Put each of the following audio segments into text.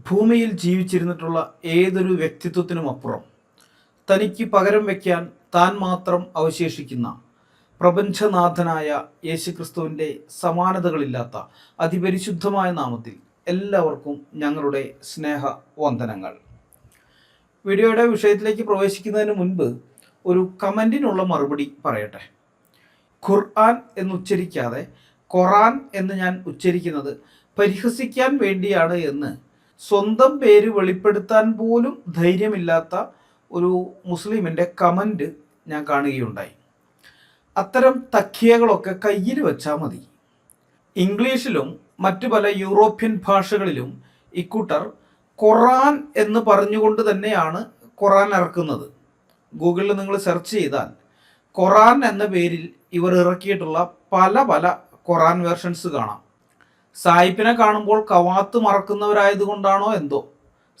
ഭൂമിയിൽ ജീവിച്ചിരുന്നിട്ടുള്ള ഏതൊരു വ്യക്തിത്വത്തിനുമപ്പുറം തനിക്ക് പകരം വയ്ക്കാൻ താൻ മാത്രം അവശേഷിക്കുന്ന പ്രപഞ്ചനാഥനായ യേശുക്രിസ്തുവിൻ്റെ സമാനതകളില്ലാത്ത അതിപരിശുദ്ധമായ നാമത്തിൽ എല്ലാവർക്കും ഞങ്ങളുടെ സ്നേഹവന്ദനങ്ങൾ. വീഡിയോയുടെ വിഷയത്തിലേക്ക് പ്രവേശിക്കുന്നതിന് മുൻപ് ഒരു കമൻറ്റിനുള്ള മറുപടി പറയട്ടെ. ഖുർആൻ എന്നുച്ചരിക്കാതെ ഖുറാൻ എന്ന് ഞാൻ ഉച്ചരിക്കുന്നത് പരിഹസിക്കാൻ വേണ്ടിയാണ് എന്ന് സ്വന്തം പേര് വെളിപ്പെടുത്താൻ പോലും ധൈര്യമില്ലാത്ത ഒരു മുസ്ലിമിൻ്റെ കമൻറ്റ് ഞാൻ കാണുകയുണ്ടായി. അത്തരം തക്കിയകളൊക്കെ കയ്യിൽ വെച്ചാൽ മതി. ഇംഗ്ലീഷിലും മറ്റു പല യൂറോപ്യൻ ഭാഷകളിലും ഇക്കൂട്ടർ ഖുറാൻ എന്ന് പറഞ്ഞുകൊണ്ട് തന്നെയാണ് ഖുറാൻ ഇറക്കുന്നത്. ഗൂഗിളിൽ നിങ്ങൾ സെർച്ച് ചെയ്താൽ ഖുറാൻ എന്ന പേരിൽ ഇവർ ഇറക്കിയിട്ടുള്ള പല ഖുറാൻ വേർഷൻസ് കാണാം. സായിപ്പിനെ കാണുമ്പോൾ കവാത്ത് മറക്കുന്നവരായതുകൊണ്ടാണോ എന്തോ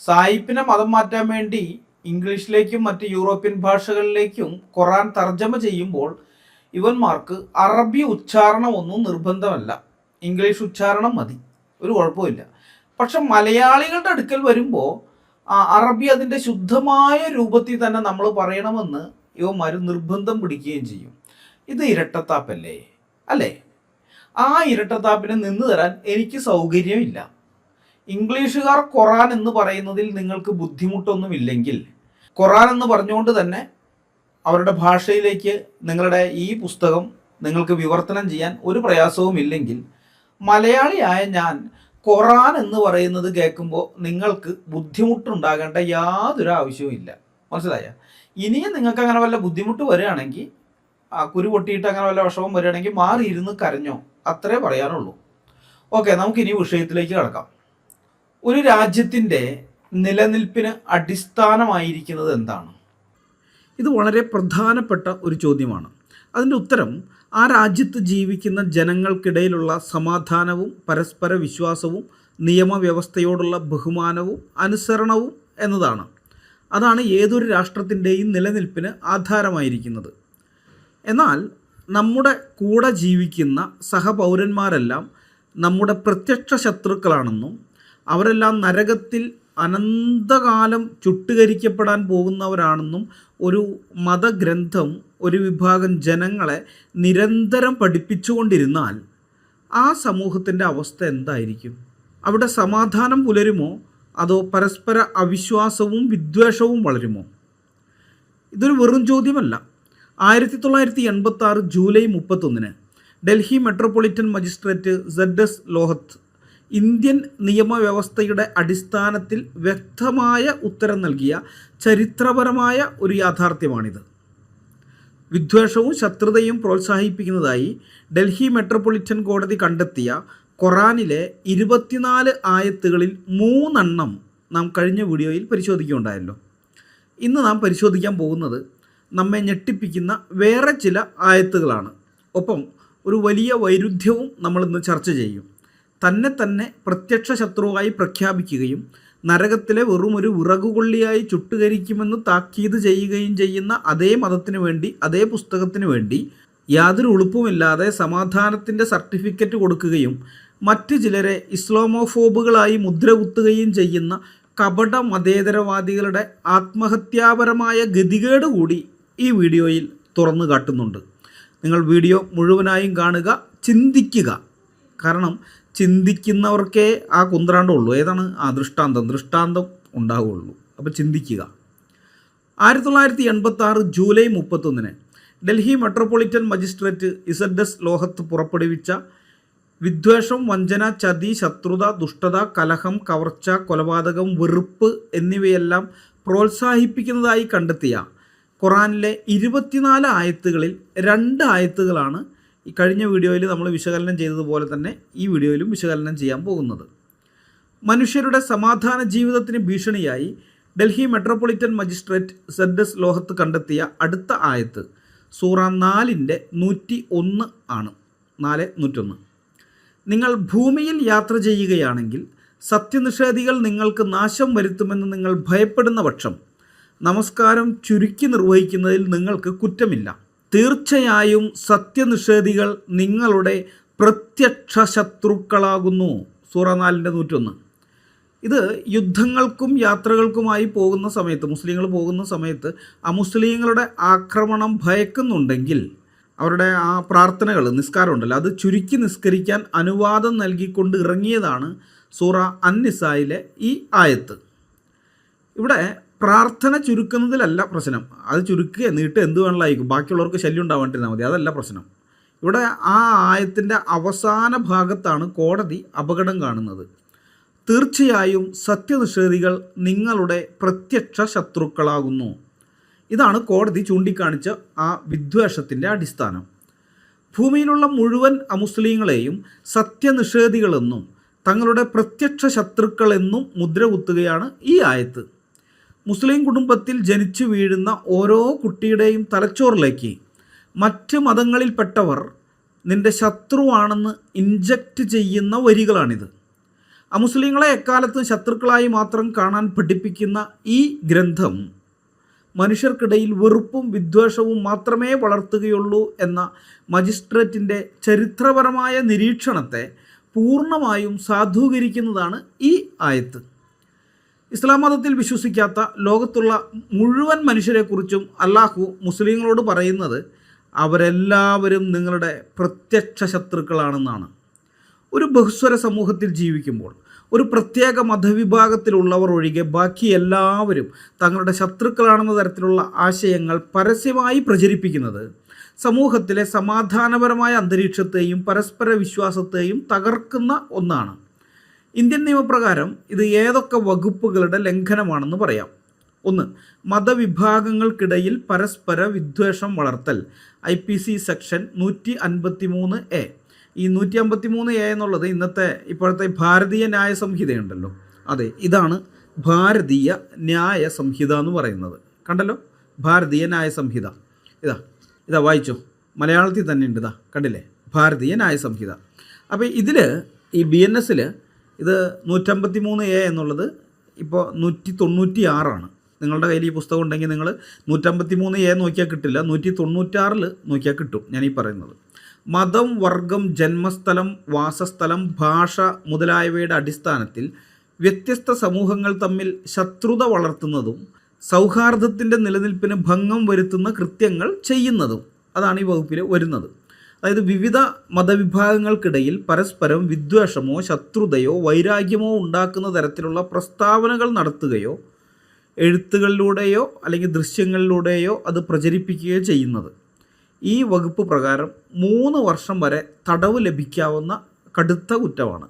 സായിപ്പിനെ മതം മാറ്റാൻ വേണ്ടി ഇംഗ്ലീഷിലേക്കും മറ്റ് യൂറോപ്യൻ ഭാഷകളിലേക്കും ഖുറാൻ തർജ്ജമ ചെയ്യുമ്പോൾ ഇവന്മാർക്ക് അറബി ഉച്ചാരണമൊന്നും നിർബന്ധമല്ല, ഇംഗ്ലീഷ് ഉച്ചാരണം മതി, ഒരു കുഴപ്പമില്ല. പക്ഷെ മലയാളികളുടെ അടുക്കൽ വരുമ്പോൾ അറബി അതിൻ്റെ ശുദ്ധമായ രൂപത്തിൽ തന്നെ നമ്മൾ പറയണമെന്ന് ഇവന്മാർ നിർബന്ധം പിടിക്കുകയും ചെയ്യും. ഇത് ഇരട്ടത്താപ്പല്ലേ അല്ലേ? ആ ഇരട്ടത്താപ്പിന് നിന്ന് തരാൻ എനിക്ക് സൗകര്യമില്ല. ഇംഗ്ലീഷുകാർ ഖുറാൻ എന്ന് പറയുന്നതിൽ നിങ്ങൾക്ക് ബുദ്ധിമുട്ടൊന്നുമില്ലെങ്കിൽ ഖുറാൻ എന്ന് പറഞ്ഞുകൊണ്ട് തന്നെ അവരുടെ ഭാഷയിലേക്ക് നിങ്ങളുടെ ഈ പുസ്തകം നിങ്ങൾക്ക് വിവർത്തനം ചെയ്യാൻ ഒരു പ്രയാസവും ഇല്ലെങ്കിൽ, മലയാളിയായ ഞാൻ ഖുറാൻ എന്ന് പറയുന്നത് കേൾക്കുമ്പോൾ നിങ്ങൾക്ക് ബുദ്ധിമുട്ടുണ്ടാകേണ്ട യാതൊരു ആവശ്യവും ഇല്ല. മനസ്സിലായ? ഇനിയും നിങ്ങൾക്ക് അങ്ങനെ വല്ല ബുദ്ധിമുട്ട് വരികയാണെങ്കിൽ, കുരു പൊട്ടിയിട്ട് അങ്ങനെ വല്ല വിഷമം വരികയാണെങ്കിൽ മാറിയിരുന്ന് കരഞ്ഞോ, അത്രേ പറയാനുള്ളൂ. ഓക്കെ, നമുക്കിനി വിഷയത്തിലേക്ക് കടക്കാം. ഒരു രാജ്യത്തിൻ്റെ നിലനിൽപ്പിന് അടിസ്ഥാനമായിരിക്കുന്നത് എന്താണ്? ഇത് വളരെ പ്രധാനപ്പെട്ട ഒരു ചോദ്യമാണ്. അതിൻ്റെ ഉത്തരം ആ രാജ്യത്ത് ജീവിക്കുന്ന ജനങ്ങൾക്കിടയിലുള്ള സമാധാനവും പരസ്പര വിശ്വാസവും നിയമവ്യവസ്ഥയോടുള്ള ബഹുമാനവും അനുസരണവും എന്നതാണ്. അതാണ് ഏതൊരു രാഷ്ട്രത്തിൻ്റെയും നിലനിൽപ്പിന് ആധാരമായിരിക്കുന്നത്. എന്നാൽ നമ്മുടെ കൂടെ ജീവിക്കുന്ന സഹപൗരന്മാരെല്ലാം നമ്മുടെ പ്രത്യക്ഷ ശത്രുക്കളാണെന്നും അവരെല്ലാം നരകത്തിൽ അനന്തകാലം ചുട്ടുകരിക്കപ്പെടാൻ പോകുന്നവരാണെന്നും ഒരു മതഗ്രന്ഥം ഒരു വിഭാഗം ജനങ്ങളെ നിരന്തരം പഠിപ്പിച്ചുകൊണ്ടിരുന്നാൽ ആ സമൂഹത്തിൻ്റെ അവസ്ഥ എന്തായിരിക്കും? അവിടെ സമാധാനം പുലരുമോ അതോ പരസ്പര അവിശ്വാസവും വിദ്വേഷവും വളരുമോ? ഇതൊരു വെറും ചോദ്യമല്ല. 1986 July 31 Delhi metropolitan magistrate ZS Lohat Indian നിയമവ്യവസ്ഥയുടെ അടിസ്ഥാനത്തിൽ വ്യക്തമായ ഉത്തരം നൽകിയ ചരിത്രപരമായ ഒരു യാഥാർത്ഥ്യമാണിത്. വിദ്വേഷവും ശത്രുതയും പ്രോത്സാഹിപ്പിക്കുന്നതായി ഡൽഹി മെട്രോപൊളിറ്റൻ കോടതി കണ്ടെത്തിയ ഖുറാനിലെ 24 ആയത്തുകളിൽ 3 നാം കഴിഞ്ഞ വീഡിയോയിൽ പരിശോധിക്കുകയുണ്ടായല്ലോ. ഇന്ന് നാം പരിശോധിക്കാൻ പോകുന്നത് നമ്മെ ഞെട്ടിപ്പിക്കുന്ന വേറെ ചില ആയത്തുകളാണ്. ഒപ്പം ഒരു വലിയ വൈരുദ്ധ്യവും നമ്മളിന്ന് ചർച്ച ചെയ്യും. തന്നെ പ്രത്യക്ഷ ശത്രുവായി പ്രഖ്യാപിക്കുകയും നരകത്തിലെ വെറും ഒരു വിറകുകൊള്ളിയായി ചുട്ടുകരിക്കുമെന്ന് താക്കീത് ചെയ്യുകയും ചെയ്യുന്ന അതേ മതത്തിന് വേണ്ടി, അതേ പുസ്തകത്തിന് വേണ്ടി യാതൊരു ഉളുപ്പുമില്ലാതെ സമാധാനത്തിൻ്റെ സർട്ടിഫിക്കറ്റ് കൊടുക്കുകയും മറ്റ് ചിലരെ ഇസ്ലാമോഫോബുകളായി മുദ്ര കുത്തുകയും ചെയ്യുന്ന കപട മതേതരവാദികളുടെ ആത്മഹത്യാപരമായ ഗതികേട് കൂടി ഈ വീഡിയോയിൽ തുറന്നു കാട്ടുന്നുണ്ട്. നിങ്ങൾ വീഡിയോ മുഴുവനായും കാണുക, ചിന്തിക്കുക. കാരണം ചിന്തിക്കുന്നവർക്കേ ആ കുന്ത്രാണ്ടമുള്ളൂ. ഏതാണ്? ദൃഷ്ടാന്തം ഉണ്ടാവുകയുള്ളൂ. അപ്പോൾ ചിന്തിക്കുക. 1986 July 31 Delhi metropolitan magistrate ZS ലോഹത്ത് പുറപ്പെടുവിച്ച വിദ്വേഷം, വഞ്ചന, ചതി, ശത്രുത, ദുഷ്ടത, കലഹം, കവർച്ച, കൊലപാതകം, വെറുപ്പ് എന്നിവയെല്ലാം പ്രോത്സാഹിപ്പിക്കുന്നതായി കണ്ടെത്തിയ ഖുറാനിലെ 24 ആയത്തുകളിൽ 2 ആയത്തുകളാണ് ഈ കഴിഞ്ഞ വീഡിയോയിൽ നമ്മൾ വിശകലനം ചെയ്തതുപോലെ തന്നെ ഈ വീഡിയോയിലും വിശകലനം ചെയ്യാൻ പോകുന്നത്. മനുഷ്യരുടെ സമാധാന ജീവിതത്തിന് ഭീഷണിയായി ഡൽഹി മെട്രോപൊളിറ്റൻ മജിസ്ട്രേറ്റ് ZS ലോഹത്ത് കണ്ടെത്തിയ അടുത്ത ആയത്ത് സൂറ 4 101 ആണ്. 4:101. നിങ്ങൾ ഭൂമിയിൽ യാത്ര ചെയ്യുകയാണെങ്കിൽ സത്യനിഷേധികൾ നിങ്ങൾക്ക് നാശം വരുത്തുമെന്ന് നിങ്ങൾ ഭയപ്പെടുന്ന പക്ഷം നമസ്കാരം ചുരുക്കി നിർവഹിക്കുന്നതിൽ നിങ്ങൾക്ക് കുറ്റമില്ല. തീർച്ചയായും സത്യനിഷേധികൾ നിങ്ങളുടെ പ്രത്യക്ഷ ശത്രുക്കളാകുന്നു. സൂറ 4:101. ഇത് യുദ്ധങ്ങൾക്കും യാത്രകൾക്കുമായി പോകുന്ന സമയത്ത്, മുസ്ലിങ്ങൾ പോകുന്ന സമയത്ത് അമുസ്ലിങ്ങളുടെ ആക്രമണം ഭയക്കുന്നുണ്ടെങ്കിൽ അവരുടെ ആ പ്രാർത്ഥനകൾ, നിസ്കാരമുണ്ടല്ലോ, അത് ചുരുക്കി നിസ്കരിക്കാൻ അനുവാദം നൽകിക്കൊണ്ട് ഇറങ്ങിയതാണ് സൂറ അൻ-നിസായിലെ ഈ ആയത്ത്. ഇവിടെ പ്രാർത്ഥന ചുരുക്കുന്നതിലല്ല പ്രശ്നം. അത് ചുരുക്കുക നീട്ട് എന്ത് വേണമായിരിക്കും, ബാക്കിയുള്ളവർക്ക് ശല്യം ഉണ്ടാവാണ്ടിരുന്നാൽ മതി, അതല്ല പ്രശ്നം. ഇവിടെ ആ ആയത്തിൻ്റെ അവസാന ഭാഗത്താണ് കോടതി അപകടം കാണുന്നത്. തീർച്ചയായും സത്യനിഷേധികൾ നിങ്ങളുടെ പ്രത്യക്ഷ ശത്രുക്കളാകുന്നു. ഇതാണ് കോടതി ചൂണ്ടിക്കാണിച്ച ആ വിദ്വേഷത്തിൻ്റെ അടിസ്ഥാനം. ഭൂമിയിലുള്ള മുഴുവൻ അമുസ്ലിങ്ങളെയും സത്യനിഷേധികളെന്നും തങ്ങളുടെ പ്രത്യക്ഷ ശത്രുക്കളെന്നും മുദ്ര കുത്തുകയാണ് ഈ ആയത്ത്. മുസ്ലിം കുടുംബത്തിൽ ജനിച്ചു വീഴുന്ന ഓരോ കുട്ടിയുടെയും തലച്ചോറിലേക്ക് മറ്റ് മതങ്ങളിൽപ്പെട്ടവർ നിന്റെ ശത്രുവാണെന്ന് ഇൻജക്റ്റ് ചെയ്യുന്ന വരികളാണിത്. അമുസ്ലിങ്ങളെ എക്കാലത്തും ശത്രുക്കളായി മാത്രം കാണാൻ പഠിപ്പിക്കുന്ന ഈ ഗ്രന്ഥം മനുഷ്യർക്കിടയിൽ വെറുപ്പും വിദ്വേഷവും മാത്രമേ വളർത്തുകയുള്ളൂ എന്ന മജിസ്ട്രേറ്റിൻ്റെ ചരിത്രപരമായ നിരീക്ഷണത്തെ പൂർണ്ണമായും സാധൂകരിക്കുന്നതാണ് ഈ ആയത്ത്. ഇസ്ലാം മതത്തിൽ വിശ്വസിക്കാത്ത ലോകത്തുള്ള മുഴുവൻ മനുഷ്യരെക്കുറിച്ചും അല്ലാഹു മുസ്ലിങ്ങളോട് പറയുന്നത് അവരെല്ലാവരും നിങ്ങളുടെ പ്രത്യക്ഷ ശത്രുക്കളാണെന്നാണ്. ഒരു ബഹുസ്വര സമൂഹത്തിൽ ജീവിക്കുമ്പോൾ ഒരു പ്രത്യേക മതവിഭാഗത്തിലുള്ളവർ ഒഴികെ ബാക്കി എല്ലാവരും തങ്ങളുടെ ശത്രുക്കളാണെന്ന തരത്തിലുള്ള ആശയങ്ങൾ പരസ്യമായി പ്രചരിപ്പിക്കുന്നത് സമൂഹത്തിലെ സമാധാനപരമായ അന്തരീക്ഷത്തെയും പരസ്പര വിശ്വാസത്തെയും തകർക്കുന്ന ഒന്നാണ്. ഇന്ത്യൻ നിയമപ്രകാരം ഇത് ഏതൊക്കെ വകുപ്പുകളുടെ ലംഘനമാണെന്ന് പറയാം. 1. മതവിഭാഗങ്ങൾക്കിടയിൽ പരസ്പര വിദ്വേഷം വളർത്തൽ. IPC section 153A. ഈ 153A എന്നുള്ളത് ഇപ്പോഴത്തെ ഭാരതീയ ന്യായ സംഹിതയുണ്ടല്ലോ, അതെ, ഇതാണ് ഭാരതീയ ന്യായ സംഹിത എന്ന് പറയുന്നത്. കണ്ടല്ലോ, ഭാരതീയ ന്യായ സംഹിത. ഇതാ വായിച്ചോ, മലയാളത്തിൽ തന്നെ ഉണ്ട്, ഇതാ കണ്ടില്ലേ, ഭാരതീയ ന്യായ സംഹിത. അപ്പോൾ ഇതിൽ ഈ BNSൽ ഇത് 153A എന്നുള്ളത് ഇപ്പോൾ 196 നിങ്ങളുടെ കയ്യിൽ ഈ പുസ്തകം ഉണ്ടെങ്കിൽ നിങ്ങൾ 153A നോക്കിയാൽ കിട്ടില്ല, 196 നോക്കിയാൽ കിട്ടും. ഞാൻ ഈ പറയുന്നത് മതം, വർഗം, ജന്മസ്ഥലം, വാസസ്ഥലം, ഭാഷ മുതലായവയുടെ അടിസ്ഥാനത്തിൽ വ്യത്യസ്ത സമൂഹങ്ങൾ തമ്മിൽ ശത്രുത വളർത്തുന്നതും സൗഹാർദ്ദത്തിൻ്റെ നിലനിൽപ്പിന് ഭംഗം വരുത്തുന്ന കൃത്യങ്ങൾ ചെയ്യുന്നതും അതാണ് ഈ വകുപ്പിൽ വരുന്നത്. അതായത് വിവിധ മതവിഭാഗങ്ങൾക്കിടയിൽ പരസ്പരം വിദ്വേഷമോ ശത്രുതയോ വൈരാഗ്യമോ ഉണ്ടാക്കുന്ന തരത്തിലുള്ള പ്രസ്താവനകൾ നടത്തുകയോ എഴുത്തുകളിലൂടെയോ അല്ലെങ്കിൽ ദൃശ്യങ്ങളിലൂടെയോ അത് പ്രചരിപ്പിക്കുകയോ ചെയ്യുന്നത് ഈ വകുപ്പ് പ്രകാരം 3 വർഷം വരെ തടവ് ലഭിക്കാവുന്ന കടുത്ത കുറ്റമാണ്.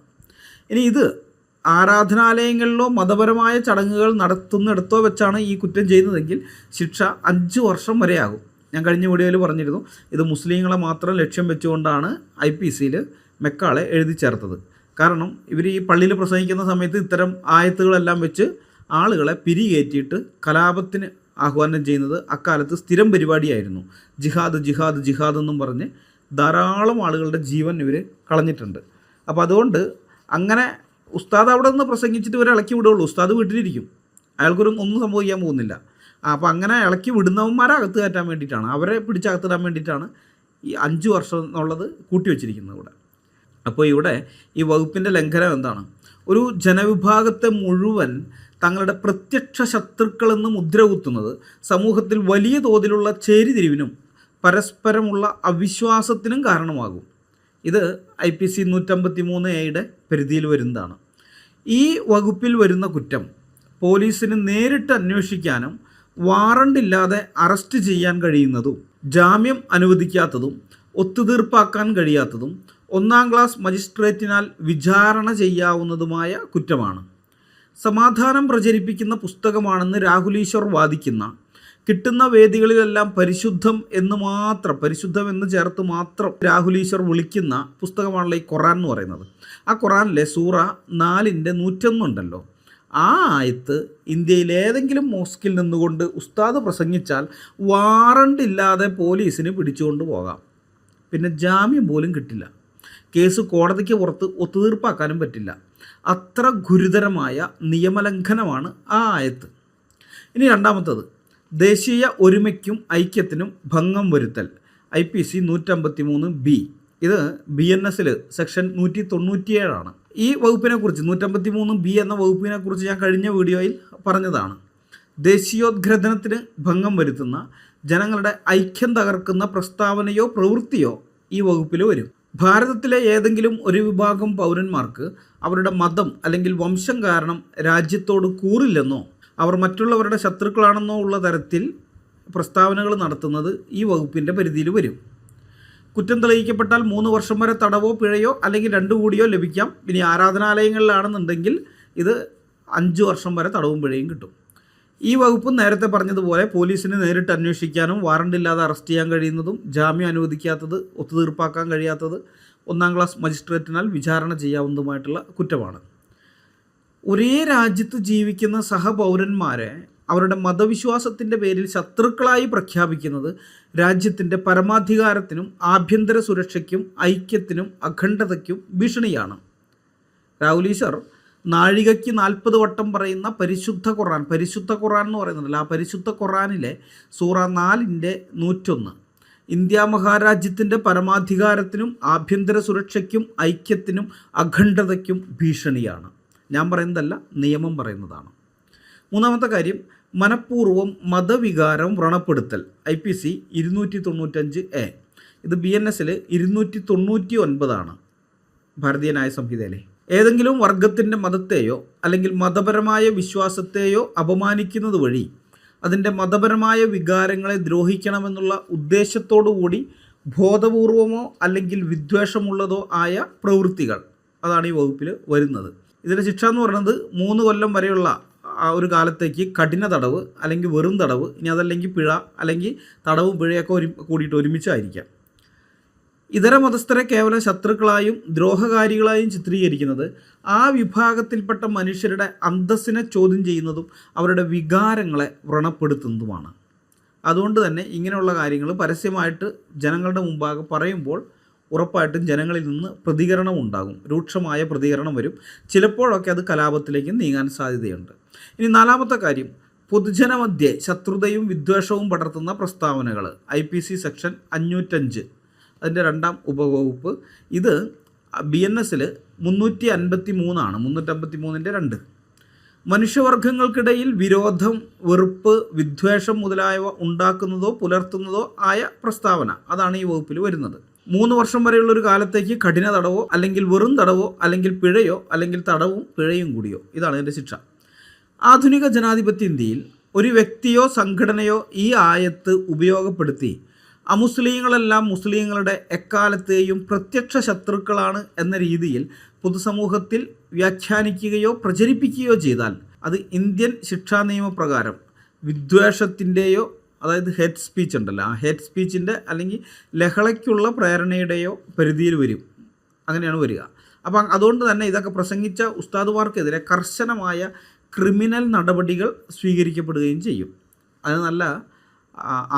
ഇനി ഇത് ആരാധനാലയങ്ങളിലോ മതപരമായ ചടങ്ങുകൾ നടത്തുന്നിടത്തോ വെച്ചാണ് ഈ കുറ്റം ചെയ്യുന്നതെങ്കിൽ ശിക്ഷ 5 വർഷം വരെയാകും. ഞാൻ കഴിഞ്ഞ വീഡിയോയിൽ പറഞ്ഞിരുന്നു, ഇത് മുസ്ലിങ്ങളെ മാത്രം ലക്ഷ്യം വെച്ചുകൊണ്ടാണ് IPCയിൽ മെക്കാളെ എഴുതി ചേർത്തത്. കാരണം ഇവർ ഈ പള്ളിയിൽ പ്രസംഗിക്കുന്ന സമയത്ത് ഇത്തരം ആയത്തുകളെല്ലാം വെച്ച് ആളുകളെ പിരികേറ്റിയിട്ട് കലാപത്തിന് ആഹ്വാനം ചെയ്യുന്നത് അക്കാലത്ത് സ്ഥിരം പരിപാടിയായിരുന്നു. ജിഹാദ് ജിഹാദ് ജിഹാദ് എന്നും പറഞ്ഞ് ധാരാളം ആളുകളുടെ ജീവൻ ഇവർ കളഞ്ഞിട്ടുണ്ട്. അപ്പോൾ അതുകൊണ്ട് അങ്ങനെ ഉസ്താദ് അവിടെ നിന്ന് പ്രസംഗിച്ചിട്ട് ഇവരെ ഇളക്കി വിടുകയുള്ളൂ. ഉസ്താദ് വീട്ടിലിരിക്കും, ഒന്നും സംഭവിക്കാൻ പോകുന്നില്ല. അപ്പോൾ അങ്ങനെ ഇളക്കി വിടുന്നവന്മാരെ അകത്ത് കയറ്റാൻ വേണ്ടിയിട്ടാണ്, അവരെ പിടിച്ചകത്തിടാൻ വേണ്ടിയിട്ടാണ് ഈ 5 വർഷം എന്നുള്ളത് കൂട്ടിവെച്ചിരിക്കുന്നത് ഇവിടെ. അപ്പോൾ ഇവിടെ ഈ വകുപ്പിൻ്റെ ലംഘനം എന്താണ്? ഒരു ജനവിഭാഗത്തെ മുഴുവൻ തങ്ങളുടെ പ്രത്യക്ഷ ശത്രുക്കളെന്ന് മുദ്ര കുത്തുന്നത് സമൂഹത്തിൽ വലിയ തോതിലുള്ള ചേരിതിരിവിനും പരസ്പരമുള്ള അവിശ്വാസത്തിനും കാരണമാകും. ഇത് IPC 153A പരിധിയിൽ വരുന്നതാണ്. ഈ വകുപ്പിൽ വരുന്ന കുറ്റം പോലീസിന് നേരിട്ട് അന്വേഷിക്കാനും വാറണ്ടില്ലാതെ അറസ്റ്റ് ചെയ്യാൻ കഴിയുന്നതും ജാമ്യം അനുവദിക്കാത്തതും ഒത്തുതീർപ്പാക്കാൻ കഴിയാത്തതും 1-ാം ക്ലാസ് മജിസ്ട്രേറ്റിനാൽ വിചാരണ ചെയ്യാവുന്നതുമായ കുറ്റമാണ്. സമാധാനം പ്രചരിപ്പിക്കുന്ന പുസ്തകമാണെന്ന് രാഹുൽ ഈശ്വർ വാദിക്കുന്ന, കിട്ടുന്ന വേദികളിലെല്ലാം പരിശുദ്ധം എന്ന് ചേർത്ത് മാത്രം രാഹുൽ ഈശ്വർ വിളിക്കുന്ന പുസ്തകമാണല്ലോ ഈ ഖുറാൻ എന്ന് പറയുന്നത്. ആ ഖുറാനിലെ സൂറ 4ന്റെ 101 ഉണ്ടല്ലോ, ആ ആയത്ത് ഇന്ത്യയിൽ ഏതെങ്കിലും മോസ്കിൽ നിന്നുകൊണ്ട് ഉസ്താദ് പ്രസംഗിച്ചാൽ വാറണ്ടില്ലാതെ പോലീസിന് പിടിച്ചുകൊണ്ട് പോകാം, പിന്നെ ജാമ്യം പോലും കിട്ടില്ല, കേസ് കോടതിക്ക് പുറത്ത് ഒത്തുതീർപ്പാക്കാനും പറ്റില്ല. അത്ര ഗുരുതരമായ നിയമലംഘനമാണ് ആ ആയത്ത്. ഇനി രണ്ടാമത്തത്, ദേശീയ ഒരുമയ്ക്കും ഐക്യത്തിനും ഭംഗം വരുത്തൽ. IPC 153B. ഇത് BNSൽ സെക്ഷൻ 197 ഈ വകുപ്പിനെക്കുറിച്ച് 153B എന്ന വകുപ്പിനെക്കുറിച്ച് ഞാൻ കഴിഞ്ഞ വീഡിയോയിൽ പറഞ്ഞതാണ്. ദേശീയോദ്ഗ്രഥനത്തിന് ഭംഗം വരുത്തുന്ന, ജനങ്ങളുടെ ഐക്യം തകർക്കുന്ന പ്രസ്താവനയോ പ്രവൃത്തിയോ ഈ വകുപ്പിൽ വരും. ഭാരതത്തിലെ ഏതെങ്കിലും ഒരു വിഭാഗം പൗരന്മാർക്ക് അവരുടെ മതം അല്ലെങ്കിൽ വംശം കാരണം രാജ്യത്തോട് കൂറില്ലെന്നോ അവർ മറ്റുള്ളവരുടെ ശത്രുക്കളാണെന്നോ ഉള്ള തരത്തിൽ പ്രസ്താവനകൾ നടത്തുന്നത് ഈ വകുപ്പിൻ്റെ പരിധിയിൽ വരും. കുറ്റം തെളിയിക്കപ്പെട്ടാൽ 3 വർഷം വരെ തടവോ പിഴയോ അല്ലെങ്കിൽ 2 കൂടിയോ ലഭിക്കാം. ഇനി ആരാധനാലയങ്ങളിലാണെന്നുണ്ടെങ്കിൽ ഇത് 5 വർഷം വരെ തടവും പിഴയും കിട്ടും. ഈ വകുപ്പ് നേരത്തെ പറഞ്ഞതുപോലെ പോലീസിന് നേരിട്ട് അന്വേഷിക്കാനും വാറണ്ടില്ലാതെ അറസ്റ്റ് ചെയ്യാൻ കഴിയുന്നതും ജാമ്യം അനുവദിക്കാത്തത്, ഒത്തുതീർപ്പാക്കാൻ കഴിയാത്തത് 1-ാം ക്ലാസ് മജിസ്ട്രേറ്റിനാൽ വിചാരണ ചെയ്യാവുന്നതുമായിട്ടുള്ള കുറ്റമാണ്. ഒരേ രാജ്യത്ത് ജീവിക്കുന്ന സഹപൗരന്മാരെ അവരുടെ മതവിശ്വാസത്തിൻ്റെ പേരിൽ ശത്രുക്കളായി പ്രഖ്യാപിക്കുന്നത് രാജ്യത്തിൻ്റെ പരമാധികാരത്തിനും ആഭ്യന്തര സുരക്ഷയ്ക്കും ഐക്യത്തിനും അഖണ്ഡതയ്ക്കും ഭീഷണിയാണ്. രാഹുലീശ്വർ നാഴികയ്ക്ക് 40 വട്ടം പറയുന്ന പരിശുദ്ധ ഖുർആൻ എന്ന് പറയുന്നുണ്ടല്ലോ, ആ പരിശുദ്ധ ഖുർആനിലെ സൂറ 4-ന്റെ 101 ഇന്ത്യ മഹാരാജ്യത്തിൻ്റെ പരമാധികാരത്തിനും ആഭ്യന്തര സുരക്ഷയ്ക്കും ഐക്യത്തിനും അഖണ്ഡതയ്ക്കും ഭീഷണിയാണ്. ഞാൻ പറയുന്നതല്ല, നിയമം പറയുന്നതാണ്. 3-ാമത്തെ കാര്യം, മനഃപൂർവ്വം മതവികാരം വ്രണപ്പെടുത്തൽ. IPC 295A. ഇത് BNS 299 ഭാരതീയ ന്യായ സംഹിതയിലെ. ഏതെങ്കിലും വർഗത്തിൻ്റെ മതത്തെയോ അല്ലെങ്കിൽ മതപരമായ വിശ്വാസത്തെയോ അപമാനിക്കുന്നത് വഴി അതിൻ്റെ മതപരമായ വികാരങ്ങളെ ദ്രോഹിക്കണമെന്നുള്ള ഉദ്ദേശത്തോടു കൂടി ബോധപൂർവമോ അല്ലെങ്കിൽ വിദ്വേഷമുള്ളതോ ആയ പ്രവൃത്തികൾ, അതാണ് ഈ വകുപ്പിൽ വരുന്നത്. ഇതിൻ്റെ ശിക്ഷ എന്ന് പറയുന്നത് 3 കൊല്ലം വരെയുള്ള ആ ഒരു കാലത്തേക്ക് കഠിന തടവ് അല്ലെങ്കിൽ വെറും തടവ്, ഇനി അതല്ലെങ്കിൽ പിഴ അല്ലെങ്കിൽ തടവും പിഴയൊക്കെ കൂടിയിട്ട് ഒരുമിച്ചായിരിക്കാം. ഇതര മതസ്ഥരെ കേവലം ശത്രുക്കളായും ദ്രോഹകാരികളായും ചിത്രീകരിക്കുന്നത് ആ വിഭാഗത്തിൽപ്പെട്ട മനുഷ്യരുടെ അന്തസ്സിനെ ചോദ്യം ചെയ്യുന്നതും അവരുടെ വികാരങ്ങളെ വ്രണപ്പെടുത്തുന്നതുമാണ്. അതുകൊണ്ട് തന്നെ ഇങ്ങനെയുള്ള കാര്യങ്ങൾ പരസ്യമായിട്ട് ജനങ്ങളുടെ മുമ്പാകെ പറയുമ്പോൾ ഉറപ്പായിട്ടും ജനങ്ങളിൽ നിന്ന് പ്രതികരണം ഉണ്ടാകും, രൂക്ഷമായ പ്രതികരണം വരും. ചിലപ്പോഴൊക്കെ അത് കലാപത്തിലേക്ക് നീങ്ങാൻ സാധ്യതയുണ്ട്. ഇനി 4-ാമത്തെ കാര്യം, പൊതുജനമധ്യേ ശത്രുതയും വിദ്വേഷവും പടർത്തുന്ന പ്രസ്താവനകൾ. IPC സെക്ഷൻ 505 അതിൻ്റെ 2-ാം ഉപവകുപ്പ്. ഇത് BNS 353 353-ന്റെ 2. മനുഷ്യവർഗങ്ങൾക്കിടയിൽ വിരോധം, വെറുപ്പ്, വിദ്വേഷം മുതലായവ ഉണ്ടാക്കുന്നതോ പുലർത്തുന്നതോ ആയ പ്രസ്താവന, അതാണ് ഈ വകുപ്പിൽ വരുന്നത്. 3 വർഷം വരെയുള്ള ഒരു കാലത്തേക്ക് കഠിന തടവോ അല്ലെങ്കിൽ വെറും തടവോ അല്ലെങ്കിൽ പിഴയോ അല്ലെങ്കിൽ തടവും പിഴയും കൂടിയോ, ഇതാണ് ഇതിൻ്റെ ശിക്ഷ. ആധുനിക ജനാധിപത്യ ഇന്ത്യയിൽ ഒരു വ്യക്തിയോ സംഘടനയോ ഈ ആയത്ത് ഉപയോഗപ്പെടുത്തി അമുസ്ലിങ്ങളെല്ലാം മുസ്ലിങ്ങളുടെ എക്കാലത്തെയും പ്രത്യക്ഷ ശത്രുക്കളാണ് എന്ന രീതിയിൽ പൊതുസമൂഹത്തിൽ വ്യാഖ്യാനിക്കുകയോ പ്രചരിപ്പിക്കുകയോ ചെയ്താൽ അത് ഇന്ത്യൻ ശിക്ഷാ നിയമപ്രകാരം വിദ്വേഷത്തിൻ്റെയോ, അതായത് ഹേറ്റ് സ്പീച്ച് ഉണ്ടല്ലോ, ആ ഹേറ്റ് സ്പീച്ചിൻ്റെ അല്ലെങ്കിൽ ലഹളയ്ക്കുള്ള പ്രേരണയുടെയോ പരിധിയിൽ വരും. അങ്ങനെയാണ് വരിക. അപ്പം അതുകൊണ്ട് തന്നെ ഇതൊക്കെ പ്രസംഗിച്ച ഉസ്താദുമാർക്കെതിരെ കർശനമായ ക്രിമിനൽ നടപടികൾ സ്വീകരിക്കപ്പെടുകയും ചെയ്യും. അത് നല്ല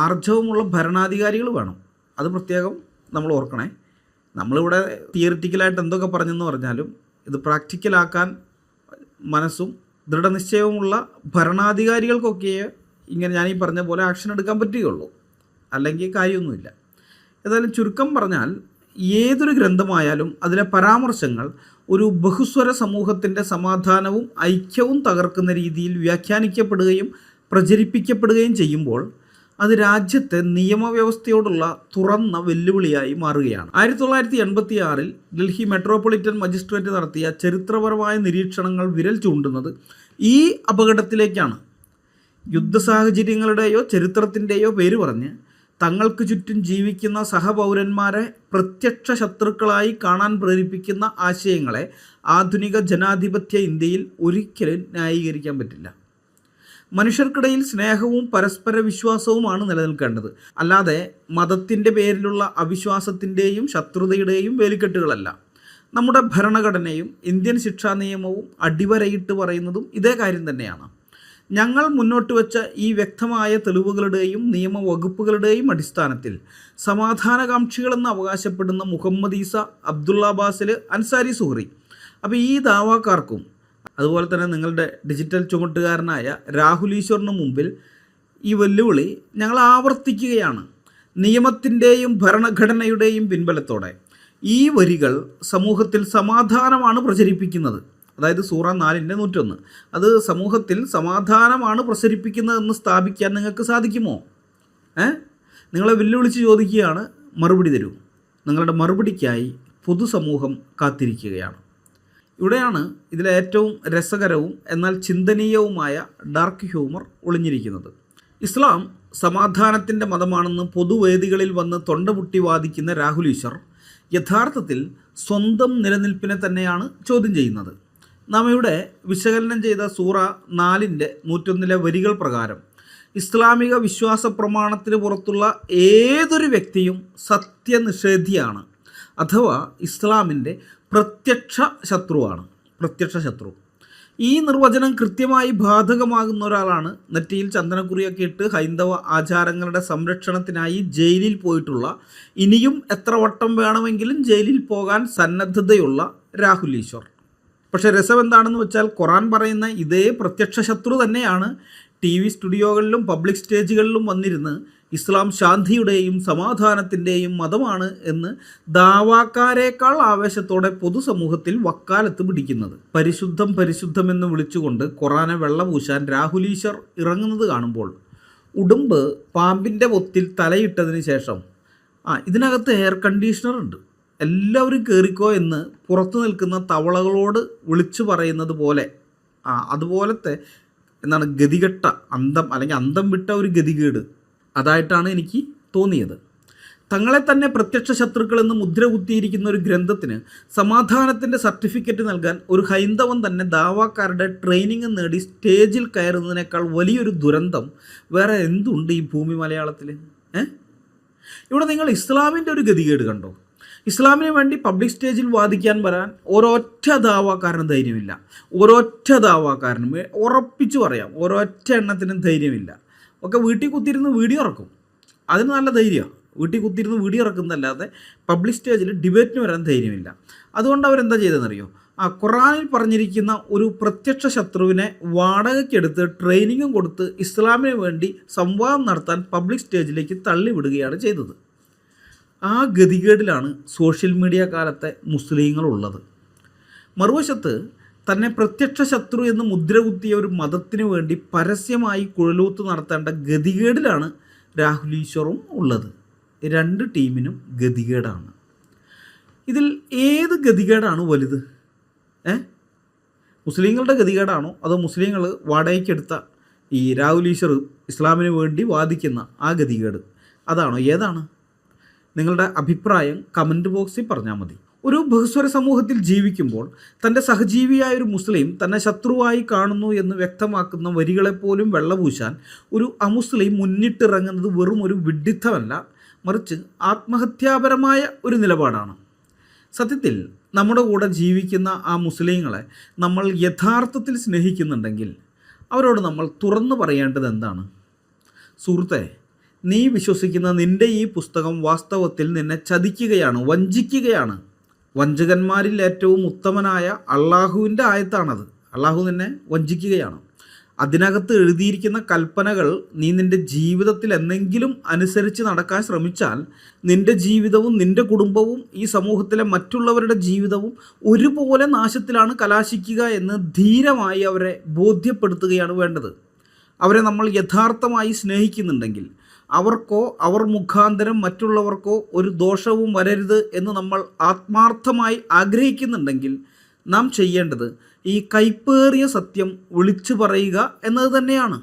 ആർജവമുള്ള ഭരണാധികാരികൾ വേണം. അത് പ്രത്യേകം നമ്മൾ ഓർക്കണേ. നമ്മളിവിടെ തിയറിറ്റിക്കലായിട്ട് എന്തൊക്കെ പറഞ്ഞെന്ന് പറഞ്ഞാലും ഇത് പ്രാക്ടിക്കലാക്കാൻ മനസ്സും ദൃഢനിശ്ചയവുമുള്ള ഭരണാധികാരികൾക്കൊക്കെ ഇങ്ങനെ ഞാൻ ഈ പറഞ്ഞ പോലെ ആക്ഷൻ എടുക്കാൻ പറ്റുകയുള്ളൂ, അല്ലെങ്കിൽ കാര്യമൊന്നുമില്ല. ഏതായാലും ചുരുക്കം പറഞ്ഞാൽ ഏതൊരു ഗ്രന്ഥമായാലും അതിലെ പരാമർശങ്ങൾ ഒരു ബഹുസ്വര സമൂഹത്തിൻ്റെ സമാധാനവും ഐക്യവും തകർക്കുന്ന രീതിയിൽ വ്യാഖ്യാനിക്കപ്പെടുകയും പ്രചരിപ്പിക്കപ്പെടുകയും ചെയ്യുമ്പോൾ അത് രാജ്യത്തെ നിയമവ്യവസ്ഥയോടുള്ള തുറന്ന വെല്ലുവിളിയായി മാറുകയാണ്. 1986 ഡൽഹി മെട്രോപൊളിറ്റൻ മജിസ്ട്രേറ്റ് നടത്തിയ ചരിത്രപരമായ നിരീക്ഷണങ്ങൾ വിരൽ ചൂണ്ടുന്നത് ഈ അപകടത്തിലേക്കാണ്. യുദ്ധ സാഹചര്യങ്ങളുടെയോ ചരിത്രത്തിൻ്റെയോ പേര് പറഞ്ഞ് തങ്ങൾക്ക് ചുറ്റും ജീവിക്കുന്ന സഹപൗരന്മാരെ പ്രത്യക്ഷ ശത്രുക്കളായി കാണാൻ പ്രേരിപ്പിക്കുന്ന ആശയങ്ങളെ ആധുനിക ജനാധിപത്യ ഇന്ത്യയിൽ ഒരിക്കലും ന്യായീകരിക്കാൻ പറ്റില്ല. മനുഷ്യർക്കിടയിൽ സ്നേഹവും പരസ്പര വിശ്വാസവുമാണ് നിലനിൽക്കേണ്ടത്, അല്ലാതെ മതത്തിൻ്റെ പേരിലുള്ള അവിശ്വാസത്തിൻ്റെയും ശത്രുതയുടെയും വേലിക്കെട്ടുകളല്ല. നമ്മുടെ ഭരണഘടനയും ഇന്ത്യൻ ശിക്ഷാ നിയമവും അടിവരയിട്ട് പറയുന്നതും ഇതേ കാര്യം തന്നെയാണ്. ഞങ്ങൾ മുന്നോട്ട് വെച്ച ഈ വ്യക്തമായ തെളിവുകളുടെയും നിയമവകുപ്പുകളുടെയും അടിസ്ഥാനത്തിൽ സമാധാനകാംക്ഷികളെന്ന് അവകാശപ്പെടുന്ന മുഹമ്മദ് ഈസ, അബ്ദുള്ള ബാസിൽ, അൻസാരി സുഹറി, അപ്പോൾ ഈ ദാവാക്കാർക്കും അതുപോലെ തന്നെ നിങ്ങളുടെ ഡിജിറ്റൽ ചുമട്ടുകാരനായ രാഹുൽ ഈശ്വറിന് മുമ്പിൽ ഈ വെല്ലുവിളി ഞങ്ങൾ ആവർത്തിക്കുകയാണ്. നിയമത്തിൻ്റെയും ഭരണഘടനയുടെയും പിൻബലത്തോടെ ഈ വരികൾ സമൂഹത്തിൽ സമാധാനമാണ് പ്രചരിപ്പിക്കുന്നത്. അതായത് സൂറ 4:101. അത് സമൂഹത്തിൽ സമാധാനമാണ് പ്രസരിപ്പിക്കുന്നതെന്ന് സ്ഥാപിക്കാൻ നിങ്ങൾക്ക് സാധിക്കുമോ? നിങ്ങളെ വെല്ലുവിളിച്ച് ചോദിക്കുകയാണ്, മറുപടി തരൂ. നിങ്ങളുടെ മറുപടിക്കായി പൊതുസമൂഹം കാത്തിരിക്കുകയാണ്. ഇവിടെയാണ് ഇതിലെ ഏറ്റവും രസകരവും എന്നാൽ ചിന്തനീയവുമായ ഡാർക്ക് ഹ്യൂമർ ഒളിഞ്ഞിരിക്കുന്നത്. ഇസ്ലാം സമാധാനത്തിൻ്റെ മതമാണെന്ന് പൊതുവേദികളിൽ വന്ന് തൊണ്ടപൊട്ടി വാദിക്കുന്ന രാഹുൽ ഈശ്വർ യഥാർത്ഥത്തിൽ സ്വന്തം നിലനിൽപ്പിനെ തന്നെയാണ് ചോദ്യം ചെയ്യുന്നത്. നാം ഇവിടെ വിശകലനം ചെയ്ത സൂറ 4:101 വരികൾ പ്രകാരം ഇസ്ലാമിക വിശ്വാസ പ്രമാണത്തിന് പുറത്തുള്ള ഏതൊരു വ്യക്തിയും സത്യനിഷേധിയാണ്, അഥവാ ഇസ്ലാമിൻ്റെ പ്രത്യക്ഷ ശത്രു. ഈ നിർവചനം കൃത്യമായി ബാധകമാകുന്ന ഒരാളാണ് നെറ്റിയിൽ ചന്ദനക്കുറിയൊക്കെ ഇട്ട് ഹൈന്ദവ ആചാരങ്ങളുടെ സംരക്ഷണത്തിനായി ജയിലിൽ പോയിട്ടുള്ള, ഇനിയും എത്ര വട്ടം വേണമെങ്കിലും ജയിലിൽ പോകാൻ സന്നദ്ധതയുള്ള രാഹുൽ ഈശ്വർ. പക്ഷേ രസം എന്താണെന്ന് വെച്ചാൽ ഖുറാൻ പറയുന്ന ഇതേ പ്രത്യക്ഷ ശത്രു തന്നെയാണ് TV സ്റ്റുഡിയോകളിലും പബ്ലിക് സ്റ്റേജുകളിലും വന്നിരുന്ന് ഇസ്ലാം ശാന്തിയുടെയും സമാധാനത്തിൻ്റെയും മതമാണ് എന്ന് ദാവാക്കാരേക്കാൾ ആവേശത്തോടെ പൊതുസമൂഹത്തിൽ വക്കാലത്ത് പിടിക്കുന്നത്. പരിശുദ്ധമെന്ന് വിളിച്ചുകൊണ്ട് ഖുറാനെ വെള്ളപൂശാൻ രാഹുൽ ഈശ്വർ ഇറങ്ങുന്നത് കാണുമ്പോൾ ഉടുമ്പ് പാമ്പിൻ്റെ പൊത്തിൽ തലയിട്ടതിന് ശേഷം ഇതിനകത്ത് എയർ കണ്ടീഷണർ ഉണ്ട്, എല്ലാവരും കയറിക്കോ എന്ന് പുറത്തു നിൽക്കുന്ന തവളകളോട് വിളിച്ചു പറയുന്നത് പോലെ, അതുപോലത്തെ എന്താണ് ഗതികെട്ട അന്തം വിട്ട ഒരു ഗതികേട് അതായിട്ടാണ് എനിക്ക് തോന്നിയത്. തങ്ങളെ തന്നെ പ്രത്യക്ഷ ശത്രുക്കളെന്ന് മുദ്ര കുത്തിയിരിക്കുന്ന ഒരു ഗ്രന്ഥത്തിന് സമാധാനത്തിൻ്റെ സർട്ടിഫിക്കറ്റ് നൽകാൻ ഒരു ഹൈന്ദവൻ തന്നെ ദാവാക്കാരുടെ ട്രെയിനിങ് നേടി സ്റ്റേജിൽ കയറുന്നതിനേക്കാൾ വലിയൊരു ദുരന്തം വേറെ എന്തുണ്ട് ഈ ഭൂമി മലയാളത്തിൽ? ഇവിടെ നിങ്ങൾ ഇസ്ലാമിൻ്റെ ഒരു ഗതികേട് കണ്ടോ? ഇസ്ലാമിന് വേണ്ടി പബ്ലിക് സ്റ്റേജിൽ വാദിക്കാൻ വരാൻ ഒരൊറ്റ ദാവാക്കാരനും ധൈര്യമില്ല. ഉറപ്പിച്ചു പറയാം, ഒരൊറ്റ എണ്ണത്തിനും ധൈര്യമില്ല. ഒക്കെ വീട്ടിൽ കുത്തിയിരുന്ന് വീഡിയോ ഇറക്കും, അതിന് നല്ല ധൈര്യമാണ്. വീട്ടിൽ കുത്തിയിരുന്ന് വീഡിയോ ഇറക്കുന്നതല്ലാതെ പബ്ലിക് സ്റ്റേജിൽ ഡിബേറ്റിന് വരാൻ ധൈര്യമില്ല. അതുകൊണ്ട് അവരെന്താ ചെയ്തതെന്നറിയോ? ഖുറാനിൽ പറഞ്ഞിരിക്കുന്ന ഒരു പ്രത്യക്ഷ ശത്രുവിനെ വാടകയ്ക്കെടുത്ത് ട്രെയിനിങ്ങും കൊടുത്ത് ഇസ്ലാമിന് വേണ്ടി സംവാദം നടത്താൻ പബ്ലിക് സ്റ്റേജിലേക്ക് തള്ളിവിടുകയാണ് ചെയ്തത്. ആ ഗതികേടിലാണ് സോഷ്യൽ മീഡിയ കാലത്തെ മുസ്ലിങ്ങളുള്ളത്. മറുവശത്ത് തന്നെ പ്രത്യക്ഷ ശത്രു എന്ന് മുദ്ര കുത്തിയ ഒരു മതത്തിനു വേണ്ടി പരസ്യമായി കുഴലൂത്ത് നടത്തേണ്ട ഗതികേടിലാണ് രാഹുൽ ഈശ്വറും ഉള്ളത്. രണ്ട് ടീമിനും ഗതികേടാണ്. ഇതിൽ ഏത് ഗതികേടാണ് വലുത്? മുസ്ലിങ്ങളുടെ ഗതികേടാണോ അതോ മുസ്ലിങ്ങൾ വാടകയ്ക്കെടുത്ത ഈ രാഹുൽ ഈശ്വർ ഇസ്ലാമിന് വേണ്ടി വാദിക്കുന്ന ആ ഗതികേട് അതാണോ? ഏതാണ്? നിങ്ങളുടെ അഭിപ്രായം കമൻറ്റ് ബോക്സിൽ പറഞ്ഞാൽ മതി. ഒരു ബഹുസ്വര സമൂഹത്തിൽ ജീവിക്കുമ്പോൾ തൻ്റെ സഹജീവിയായ ഒരു മുസ്ലിം തന്നെ ശത്രുവായി കാണുന്നു എന്ന് വ്യക്തമാക്കുന്ന വരികളെപ്പോലും വെള്ളപൂശാൻ ഒരു അമുസ്ലിം മുന്നിട്ടിറങ്ങുന്നത് വെറും ഒരു വിഡ്ഢിത്തമല്ല, മറിച്ച് ആത്മഹത്യാപരമായ ഒരു നിലപാടാണ്. സത്യത്തിൽ നമ്മുടെ കൂടെ ജീവിക്കുന്ന ആ മുസ്ലിങ്ങളെ നമ്മൾ യഥാർത്ഥത്തിൽ സ്നേഹിക്കുന്നുണ്ടെങ്കിൽ അവരോട് നമ്മൾ തുറന്നു പറയേണ്ടത് എന്താണ്? സുഹൃത്തെ, നീ വിശ്വസിക്കുന്ന നിൻ്റെ ഈ പുസ്തകം വാസ്തവത്തിൽ നിന്നെ ചതിക്കുകയാണ്, വഞ്ചിക്കുകയാണ്. വഞ്ചകന്മാരിൽ ഏറ്റവും ഉത്തമനായ അള്ളാഹുവിൻ്റെ ആയത്താണത്. അള്ളാഹു നിന്നെ വഞ്ചിക്കുകയാണ്. അതിനകത്ത് എഴുതിയിരിക്കുന്ന കൽപ്പനകൾ നീ നിൻ്റെ ജീവിതത്തിൽ എന്തെങ്കിലും അനുസരിച്ച് നടക്കാൻ ശ്രമിച്ചാൽ നിൻ്റെ ജീവിതവും നിൻ്റെ കുടുംബവും ഈ സമൂഹത്തിലെ മറ്റുള്ളവരുടെ ജീവിതവും ഒരുപോലെ നാശത്തിലാണ് കലാശിക്കുക എന്ന് ധീരമായി അവരെ ബോധ്യപ്പെടുത്തുകയാണ് വേണ്ടത്. അവരെ നമ്മൾ യഥാർത്ഥമായി സ്നേഹിക്കുന്നുണ്ടെങ്കിൽ അവർക്കോ അവർ മുഖാന്തരം മറ്റുള്ളവർക്കോ ഒരു ദോഷവും വരരുത് എന്ന് നമ്മൾ ആത്മാർത്ഥമായി ആഗ്രഹിക്കുന്നുണ്ടെങ്കിൽ നാം ചെയ്യേണ്ടത് ഈ കൈപ്പേറിയ സത്യം വിളിച്ചു പറയുക എന്നത് തന്നെയാണ്.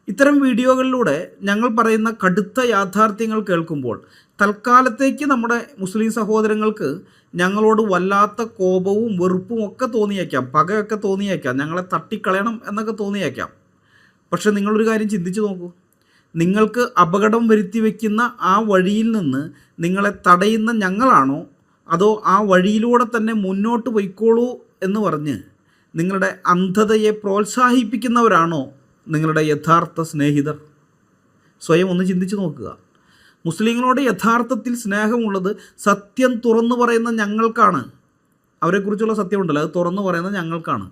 ഇത്തരം വീഡിയോകളിലൂടെ ഞങ്ങൾ പറയുന്ന കടുത്ത യാഥാർത്ഥ്യങ്ങൾ കേൾക്കുമ്പോൾ തൽക്കാലത്തേക്ക് നമ്മുടെ മുസ്ലിം സഹോദരങ്ങൾക്ക് ഞങ്ങളോട് വല്ലാത്ത കോപവും വെറുപ്പും ഒക്കെ തോന്നിയേക്കാം, പകയൊക്കെ തോന്നിയേക്കാം, ഞങ്ങളെ തട്ടിക്കളയണം എന്നൊക്കെ തോന്നിയേക്കാം. പക്ഷെ നിങ്ങളൊരു കാര്യം ചിന്തിച്ചു നോക്കൂ. നിങ്ങൾക്ക് അപകടം വരുത്തി വയ്ക്കുന്ന ആ വഴിയിൽ നിന്ന് നിങ്ങളെ തടയുന്ന ഞങ്ങളാണോ അതോ ആ വഴിയിലൂടെ തന്നെ മുന്നോട്ട് പോയിക്കോളൂ എന്ന് പറഞ്ഞ് നിങ്ങളുടെ അന്ധതയെ പ്രോത്സാഹിപ്പിക്കുന്നവരാണോ നിങ്ങളുടെ യഥാർത്ഥ സ്നേഹിതർ? സ്വയം ഒന്ന് ചിന്തിച്ചു നോക്കുക. മുസ്ലിങ്ങളോട് യഥാർത്ഥത്തിൽ സ്നേഹമുള്ളത് സത്യം തുറന്നു പറയുന്ന ഞങ്ങൾക്കാണ്. അവരെക്കുറിച്ചുള്ള സത്യമുണ്ടല്ലോ, അത് തുറന്നു പറയുന്ന ഞങ്ങൾക്കാണ്.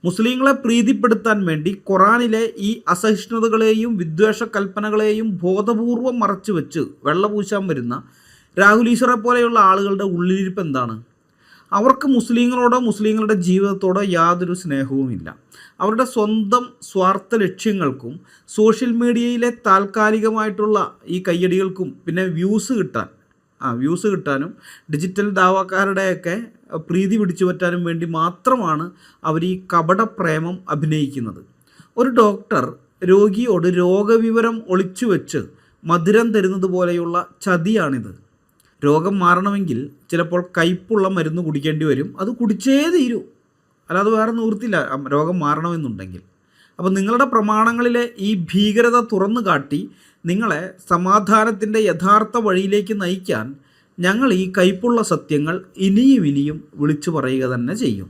മുസ്ലിങ്ങളെ പ്രീതിപ്പെടുത്താൻ വേണ്ടി ഖുറാനിലെ ഈ അസഹിഷ്ണുതകളെയും വിദ്വേഷ കൽപ്പനകളെയും ബോധപൂർവം മറച്ചു വെച്ച് വെള്ളപൂശാൻ വരുന്ന രാഹുൽ ഈശ്വറെ പോലെയുള്ള ആളുകളുടെ ഉള്ളിലിരിപ്പ് എന്താണ്? അവർക്ക് മുസ്ലിങ്ങളോടോ മുസ്ലിങ്ങളുടെ ജീവിതത്തോടോ യാതൊരു സ്നേഹവുമില്ല. അവരുടെ സ്വന്തം സ്വാർത്ഥ ലക്ഷ്യങ്ങൾക്കും സോഷ്യൽ മീഡിയയിലെ താൽക്കാലികമായിട്ടുള്ള ഈ കയ്യടികൾക്കും പിന്നെ വ്യൂസ് കിട്ടാനും ഡിജിറ്റൽ ദാവാക്കാരുടെയൊക്കെ പ്രീതി പിടിച്ചു പറ്റാനും വേണ്ടി മാത്രമാണ് അവർ ഈ കപടപ്രേമം അഭിനയിക്കുന്നത്. ഒരു ഡോക്ടർ രോഗിയോട് രോഗവിവരം ഒളിച്ചു വെച്ച് മധുരം തരുന്നത് പോലെയുള്ള ചതിയാണിത്. രോഗം മാറണമെങ്കിൽ ചിലപ്പോൾ കയ്പുള്ള മരുന്ന് കുടിക്കേണ്ടി വരും. അത് കുടിച്ചേ തീരൂ, അല്ലാതെ വേറെ നിവൃത്തിയില്ല രോഗം മാറണമെന്നുണ്ടെങ്കിൽ. അപ്പോൾ നിങ്ങളുടെ പ്രമാണങ്ങളിലെ ഈ ഭീകരത തുറന്നു കാട്ടി നിങ്ങളെ സമാധാനത്തിൻ്റെ യഥാർത്ഥ വഴിയിലേക്ക് നയിക്കാൻ ഞങ്ങൾ ഈ കയ്പുള്ള സത്യങ്ങൾ ഇനിയും വിളിച്ചു പറയുക തന്നെ ചെയ്യും.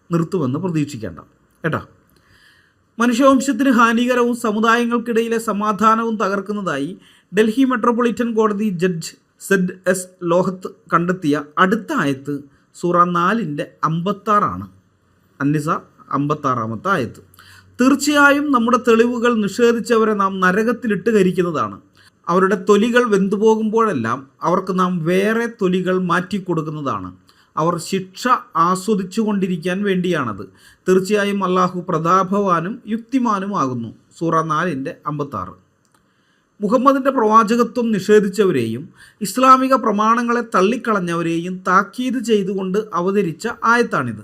നിർത്തുമെന്ന് പ്രതീക്ഷിക്കേണ്ട കേട്ടോ. മനുഷ്യവംശത്തിന് ഹാനികരവും സമുദായങ്ങൾക്കിടയിലെ സമാധാനവും തകർക്കുന്നതായി ഡൽഹി മെട്രോപൊളിറ്റൻ കോടതി ജഡ്ജ് ZS ലോഹത്ത് കണ്ടെത്തിയ അടുത്ത ആയത്ത് സൂറ 4:56 അന്നിസ 56 ആയത്ത്. തീർച്ചയായും നമ്മുടെ തെളിവുകൾ നിഷേധിച്ചവരെ നാം നരകത്തിലിട്ട് കരിക്കുന്നതാണ്. അവരുടെ തൊലികൾ വെന്തുപോകുമ്പോഴെല്ലാം അവർക്ക് നാം വേറെ തൊലികൾ മാറ്റിക്കൊടുക്കുന്നതാണ്. അവർ ശിക്ഷ ആസ്വദിച്ചു കൊണ്ടിരിക്കാൻ വേണ്ടിയാണത്. തീർച്ചയായും അള്ളാഹു പ്രതാപവാനും യുക്തിമാനുമാകുന്നു. സൂറ 4:56. മുഹമ്മദിൻ്റെ പ്രവാചകത്വം നിഷേധിച്ചവരെയും ഇസ്ലാമിക പ്രമാണങ്ങളെ തള്ളിക്കളഞ്ഞവരെയും താക്കീത് ചെയ്തുകൊണ്ട് അവതരിച്ച ആയത്താണിത്.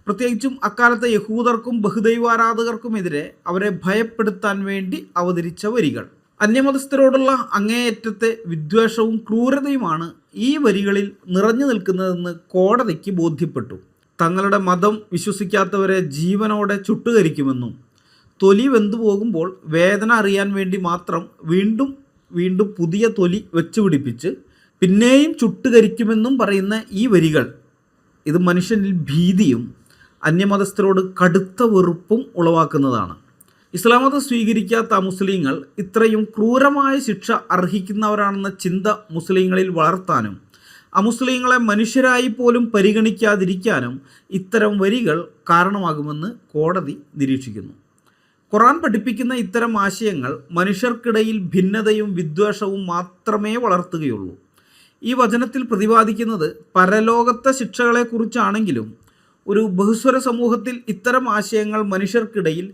പ്രത്യേകിച്ചും അക്കാലത്തെ യഹൂദർക്കും ബഹുദൈവാരാധകർക്കുമെതിരെ അവരെ ഭയപ്പെടുത്താൻ വേണ്ടി അവതരിച്ച വരികൾ. അന്യമതസ്ഥരോടുള്ള അങ്ങേയറ്റത്തെ വിദ്വേഷവും ക്രൂരതയുമാണ് ഈ വരികളിൽ നിറഞ്ഞു നിൽക്കുന്നതെന്ന് കോടതിക്ക് ബോധ്യപ്പെട്ടു. തങ്ങളുടെ മതം വിശ്വസിക്കാത്തവരെ ജീവനോടെ ചുട്ടുകരിക്കുമെന്നും തൊലി വെന്തു പോകുമ്പോൾ വേദന അറിയാൻ വേണ്ടി മാത്രം വീണ്ടും പുതിയ തൊലി വെച്ച് പിടിപ്പിച്ച് പിന്നെയും ചുട്ടുകരിക്കുമെന്നും പറയുന്ന ഈ വരികൾ ഇത് മനുഷ്യനിൽ ഭീതിയും അന്യമതസ്ഥരോട് കടുത്ത വെറുപ്പും ഉളവാക്കുന്നതാണ്. ഇസ്ലാം മതം സ്വീകരിക്കാത്ത മുസ്ലിങ്ങൾ ഇത്രയും ക്രൂരമായ ശിക്ഷ അർഹിക്കുന്നവരാണെന്ന ചിന്ത മുസ്ലിങ്ങളിൽ വളർത്താനും അമുസ്ലിങ്ങളെ മനുഷ്യരായി പോലും പരിഗണിക്കാതിരിക്കാനും ഇത്തരം വരികൾ കാരണമാകുമെന്ന് കോടതി നിരീക്ഷിക്കുന്നു. ഖുർആൻ പഠിപ്പിക്കുന്ന ഇത്തരം ആശയങ്ങൾ മനുഷ്യർക്കിടയിൽ ഭിന്നതയും വിദ്വേഷവും മാത്രമേ വളർത്തുകയുള്ളൂ. ഈ വചനത്തിൽ പ്രതിപാദിക്കുന്നത് പരലോകത്തെ ശിക്ഷകളെക്കുറിച്ചാണെങ്കിലും ഒരു ബഹുസ്വര സമൂഹത്തിൽ ഇത്തരം ആശയങ്ങൾ മനുഷ്യർക്കിടയിൽ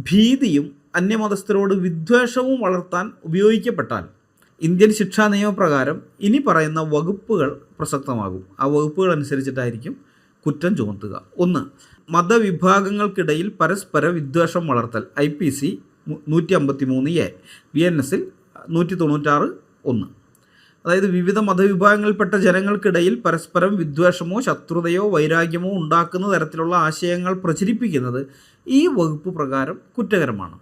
ഭീതിയും അന്യമതസ്ഥരോട് വിദ്വേഷവും വളർത്താൻ ഉപയോഗിക്കപ്പെട്ടാൽ ഇന്ത്യൻ ശിക്ഷാ നിയമപ്രകാരം ഇനി പറയുന്ന വകുപ്പുകൾ പ്രസക്തമാകും. ആ വകുപ്പുകൾ അനുസരിച്ചിട്ടായിരിക്കും കുറ്റം ചുമത്തുക. 1. മതവിഭാഗങ്ങൾക്കിടയിൽ പരസ്പര വിദ്വേഷം വളർത്തൽ IPC 153A, BNS 196(1). അതായത് വിവിധ മതവിഭാഗങ്ങളിൽപ്പെട്ട ജനങ്ങൾക്കിടയിൽ പരസ്പരം വിദ്വേഷമോ ശത്രുതയോ വൈരാഗ്യമോ ഉണ്ടാക്കുന്ന തരത്തിലുള്ള ആശയങ്ങൾ പ്രചരിപ്പിക്കുന്നത് ഈ വകുപ്പ് പ്രകാരം കുറ്റകരമാണ്.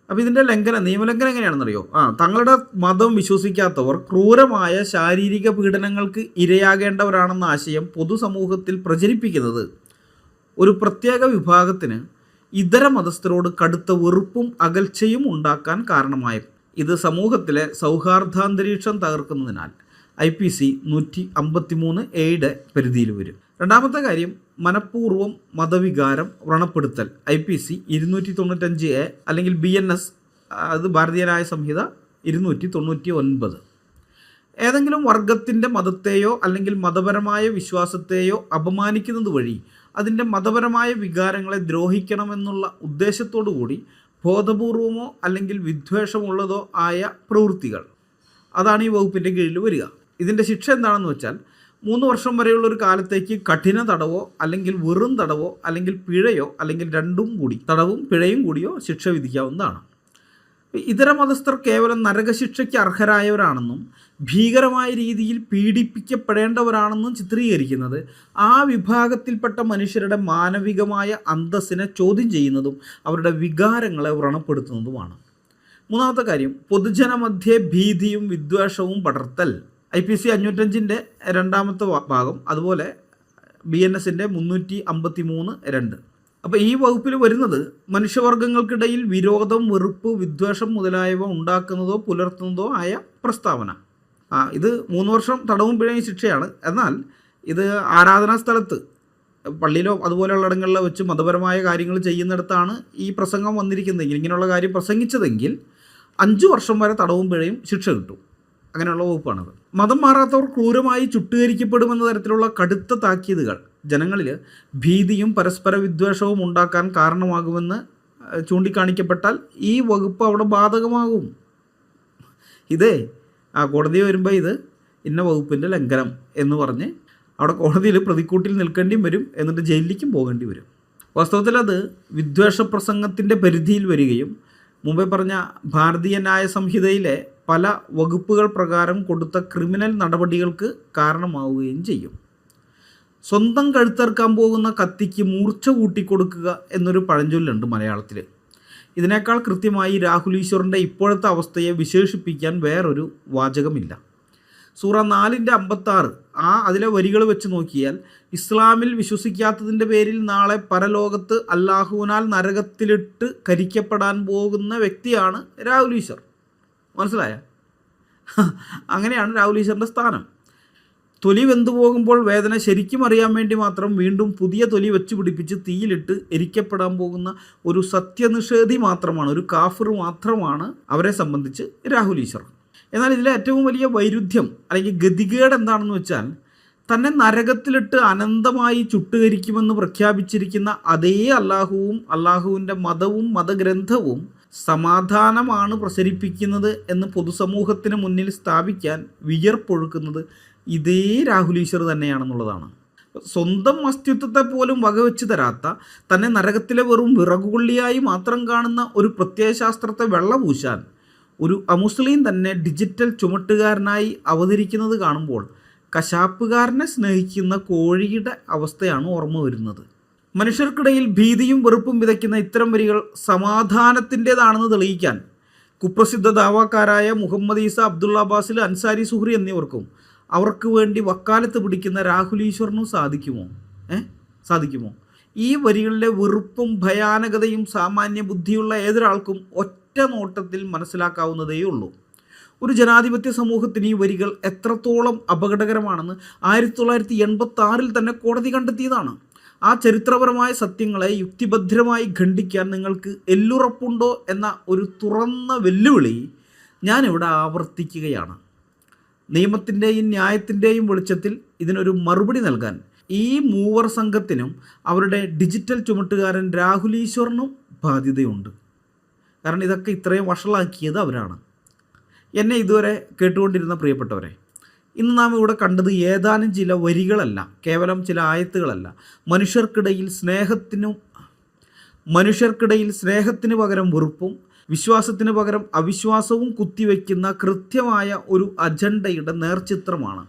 അപ്പോൾ ഇതിൻ്റെ നിയമലംഘനം എങ്ങനെയാണെന്നറിയോ? തങ്ങളുടെ മതം വിശ്വസിക്കാത്തവർ ക്രൂരമായ ശാരീരിക പീഡനങ്ങൾക്ക് ഇരയാകേണ്ടവരാണെന്ന ആശയം പൊതുസമൂഹത്തിൽ പ്രചരിപ്പിക്കുന്നത് ഒരു പ്രത്യേക വിഭാഗത്തിന് ഇതര മതസ്ഥരോട് കടുത്ത വെറുപ്പും അകൽച്ചയും ഉണ്ടാക്കാൻ കാരണമായി. ഇത് സമൂഹത്തിലെ സൗഹാർദ്ദാന്തരീക്ഷം തകർക്കുന്നതിനാൽ IPC 153A പരിധിയിൽ വരും. രണ്ടാമത്തെ കാര്യം മനഃപൂർവ്വം മതവികാരം വ്രണപ്പെടുത്തൽ IPC 295A അല്ലെങ്കിൽ BNS, അത് ഭാരതീയ ന്യായ സംഹിത 299. ഏതെങ്കിലും വർഗത്തിൻ്റെ മതത്തെയോ അല്ലെങ്കിൽ മതപരമായ വിശ്വാസത്തെയോ അപമാനിക്കുന്നത് വഴി അതിൻ്റെ മതപരമായ വികാരങ്ങളെ ദ്രോഹിക്കണമെന്നുള്ള ഉദ്ദേശത്തോടു കൂടി ബോധപൂർവമോ അല്ലെങ്കിൽ വിദ്വേഷമുള്ളതോ ആയ പ്രവൃത്തികൾ, അതാണ് ഈ വകുപ്പിൻ്റെ കീഴിൽ വരിക. ഇതിൻ്റെ ശിക്ഷ എന്താണെന്ന് വെച്ചാൽ 3 വർഷം വരെയുള്ള ഒരു കാലത്തേക്ക് കഠിന തടവോ അല്ലെങ്കിൽ വെറും തടവോ അല്ലെങ്കിൽ പിഴയോ അല്ലെങ്കിൽ രണ്ടും കൂടി തടവും പിഴയും കൂടിയോ ശിക്ഷ വിധിക്കാവുന്നതാണ്. ഇതര മതസ്ഥർ കേവലം നരകശിക്ഷയ്ക്ക് അർഹരായവരാണെന്നും ഭീകരമായ രീതിയിൽ പീഡിപ്പിക്കപ്പെടേണ്ടവരാണെന്നും ചിത്രീകരിക്കുന്നത് ആ വിഭാഗത്തിൽപ്പെട്ട മനുഷ്യരുടെ മാനവികമായ അന്തസ്സിനെ ചോദ്യം ചെയ്യുന്നതും അവരുടെ വികാരങ്ങളെ വ്രണപ്പെടുത്തുന്നതുമാണ്. മൂന്നാമത്തെ കാര്യം പൊതുജനമധ്യേ ഭീതിയും വിദ്വേഷവും പടർത്തൽ IPC 505 രണ്ടാമത്തെ ഭാഗം, അതുപോലെ BNS 353(2). അപ്പോൾ ഈ വകുപ്പിൽ വരുന്നത് മനുഷ്യവർഗങ്ങൾക്കിടയിൽ വിരോധം, വെറുപ്പ്, വിദ്വേഷം മുതലായവ ഉണ്ടാക്കുന്നതോ പുലർത്തുന്നതോ ആയ പ്രസ്താവന. ഇത് 3 വർഷം തടവും പിഴയും ശിക്ഷയാണ്. എന്നാൽ ഇത് ആരാധനാ സ്ഥലത്ത്, പള്ളിയിലോ അതുപോലെയുള്ള ഇടങ്ങളിലോ വെച്ച് മതപരമായ കാര്യങ്ങൾ ചെയ്യുന്നിടത്താണ് ഈ പ്രസംഗം വന്നിരിക്കുന്നതെങ്കിൽ, ഇങ്ങനെയുള്ള കാര്യം പ്രസംഗിച്ചതെങ്കിൽ 5 വർഷം വരെ തടവും പിഴയും ശിക്ഷ കിട്ടും. അങ്ങനെയുള്ള വകുപ്പാണത്. മതം മാറാത്തവർ ക്രൂരമായി ചുട്ടുകരിക്കപ്പെടുമെന്ന തരത്തിലുള്ള കടുത്ത താക്കീതുകൾ ജനങ്ങളിൽ ഭീതിയും പരസ്പര വിദ്വേഷവും ഉണ്ടാക്കാൻ കാരണമാകുമെന്ന് ചൂണ്ടിക്കാണിക്കപ്പെട്ടാൽ ഈ വകുപ്പ് അവിടെ ബാധകമാകും. ഇതേ കോടതി വരുമ്പോൾ ഇത് ഇന്ന വകുപ്പിൻ്റെ ലംഘനം എന്ന് പറഞ്ഞ് അവിടെ കോടതിയിൽ പ്രതിക്കൂട്ടിൽ നിൽക്കേണ്ടിയും വരും, എന്നിട്ട് ജയിലിലേക്കും പോകേണ്ടി വരും. വാസ്തവത്തിൽ അത് വിദ്വേഷ പ്രസംഗത്തിൻ്റെ പരിധിയിൽ വരികയും മുമ്പേ പറഞ്ഞ ഭാരതീയ ന്യായ സംഹിതയിലെ പല വകുപ്പുകൾ പ്രകാരം കൊടുത്ത ക്രിമിനൽ നടപടികൾക്ക് കാരണമാവുകയും ചെയ്യും. സ്വന്തം കഴുത്തറുക്കാൻ പോകുന്ന കത്തിക്ക് മൂർച്ച കൂട്ടിക്കൊടുക്കുക എന്നൊരു പഴഞ്ചൊല്ലുണ്ട് മലയാളത്തിൽ. ഇതിനേക്കാൾ കൃത്യമായി രാഹുൽ ഈശ്വറിൻ്റെ ഇപ്പോഴത്തെ അവസ്ഥയെ വിശേഷിപ്പിക്കാൻ വേറൊരു വാചകമില്ല. സൂറ 4:56 അതിലെ വരികൾ വെച്ച് നോക്കിയാൽ ഇസ്ലാമിൽ വിശ്വസിക്കാത്തതിൻ്റെ പേരിൽ നാളെ പരലോകത്ത് അല്ലാഹുവിനാൽ നരകത്തിലിട്ട് കരിക്കപ്പെടാൻ പോകുന്ന വ്യക്തിയാണ് രാഹുൽ ഈശ്വർ. മനസ്സിലായ? അങ്ങനെയാണ് രാഹുൽ ഈശ്വറിൻ്റെ സ്ഥാനം. തൊലി വെന്തു പോകുമ്പോൾ വേദന ശരിക്കും അറിയാൻ വേണ്ടി മാത്രം വീണ്ടും പുതിയ തൊലി വെച്ച് പിടിപ്പിച്ച് തീയിലിട്ട് എരിക്കപ്പെടാൻ പോകുന്ന ഒരു സത്യനിഷേധി മാത്രമാണ്, ഒരു കാഫിർ മാത്രമാണ് അവരെ സംബന്ധിച്ച് രാഹുൽ ഈശ്വർ. എന്നാൽ ഇതിലെ ഏറ്റവും വലിയ വൈരുദ്ധ്യം അല്ലെങ്കിൽ ഗതികേട് എന്താണെന്ന് വെച്ചാൽ, തന്നെ നരകത്തിലിട്ട് അനന്തമായി ചുട്ടുകരിക്കുമെന്ന് പ്രഖ്യാപിച്ചിരിക്കുന്ന അതേ അല്ലാഹുവും അല്ലാഹുവിൻ്റെ മതവും മതഗ്രന്ഥവും സമാധാനമാണ് പ്രസരിപ്പിക്കുന്നത് എന്ന് പൊതുസമൂഹത്തിന് മുന്നിൽ സ്ഥാപിക്കാൻ വിയർപ്പൊഴുക്കുന്നത് ഇതേ രാഹുൽ ഈശ്വർ തന്നെയാണെന്നുള്ളതാണ്. സ്വന്തം അസ്തിത്വത്തെ പോലും വകവെച്ച് തരാത്ത, തന്നെ നരകത്തിലെ വെറും വിറകുകൊള്ളിയായി മാത്രം കാണുന്ന ഒരു പ്രത്യയശാസ്ത്രത്തെ വെള്ളപൂശാൻ ഒരു അമുസ്ലിം തന്നെ ഡിജിറ്റൽ ചുമട്ടുകാരനായി അവതരിക്കുന്നത് കാണുമ്പോൾ കശാപ്പുകാരനെ സ്നേഹിക്കുന്ന കോഴിയുടെ അവസ്ഥയാണ് ഓർമ്മ വരുന്നത്. മനുഷ്യർക്കിടയിൽ ഭീതിയും വെറുപ്പും വിതയ്ക്കുന്ന ഇത്തരം വരികൾ സമാധാനത്തിൻ്റേതാണെന്ന് തെളിയിക്കാൻ കുപ്രസിദ്ധ ദാവാക്കാരായ മുഹമ്മദ് ഈസ, അബ്ദുള്ള അബ്ബാസിൽ, അൻസാരി സുഹ്രി എന്നിവർക്കും അവർക്ക് വേണ്ടി വക്കാലത്ത് പിടിക്കുന്ന രാഹുൽ ഈശ്വറിനും സാധിക്കുമോ? ഈ വരികളിലെ വെറുപ്പും ഭയാനകതയും സാമാന്യ ബുദ്ധിയുള്ള ഏതൊരാൾക്കും ഒറ്റ നോട്ടത്തിൽ മനസ്സിലാക്കാവുന്നതേ ഉള്ളൂ. ഒരു ജനാധിപത്യ സമൂഹത്തിന് ഈ വരികൾ എത്രത്തോളം അപകടകരമാണെന്ന് 1986 തന്നെ കോടതി കണ്ടെത്തിയതാണ്. ആ ചരിത്രപരമായ സത്യങ്ങളെ യുക്തിഭദ്രമായി ഖണ്ഡിക്കാൻ നിങ്ങൾക്ക് എല്ലുറപ്പുണ്ടോ എന്ന ഒരു തുറന്ന വെല്ലുവിളി ഞാനിവിടെ ആവർത്തിക്കുകയാണ്. നിയമത്തിൻ്റെയും ന്യായത്തിൻ്റെയും വെളിച്ചത്തിൽ ഇതിനൊരു മറുപടി നൽകാൻ ഈ മൂവർ സംഘത്തിനും അവരുടെ ഡിജിറ്റൽ ചുമട്ടുകാരൻ രാഹുൽ ഈശ്വറിനും ബാധ്യതയുണ്ട്. കാരണം ഇതൊക്കെ ഇത്രയും വഷളാക്കിയത് അവരാണ്. എന്നെ ഇതുവരെ കേട്ടുകൊണ്ടിരുന്ന പ്രിയപ്പെട്ടവരെ, ഇന്ന് നാം ഇവിടെ കണ്ടത് ഏതാനും ചില വരികളല്ല, കേവലം ചില ആയത്തുകളല്ല. മനുഷ്യർക്കിടയിൽ സ്നേഹത്തിന് പകരം വെറുപ്പും വിശ്വാസത്തിന് പകരം അവിശ്വാസവും കുത്തിവെക്കുന്ന കൃത്യമായ ഒരു അജണ്ടയുടെ നേർചിത്രമാണ്.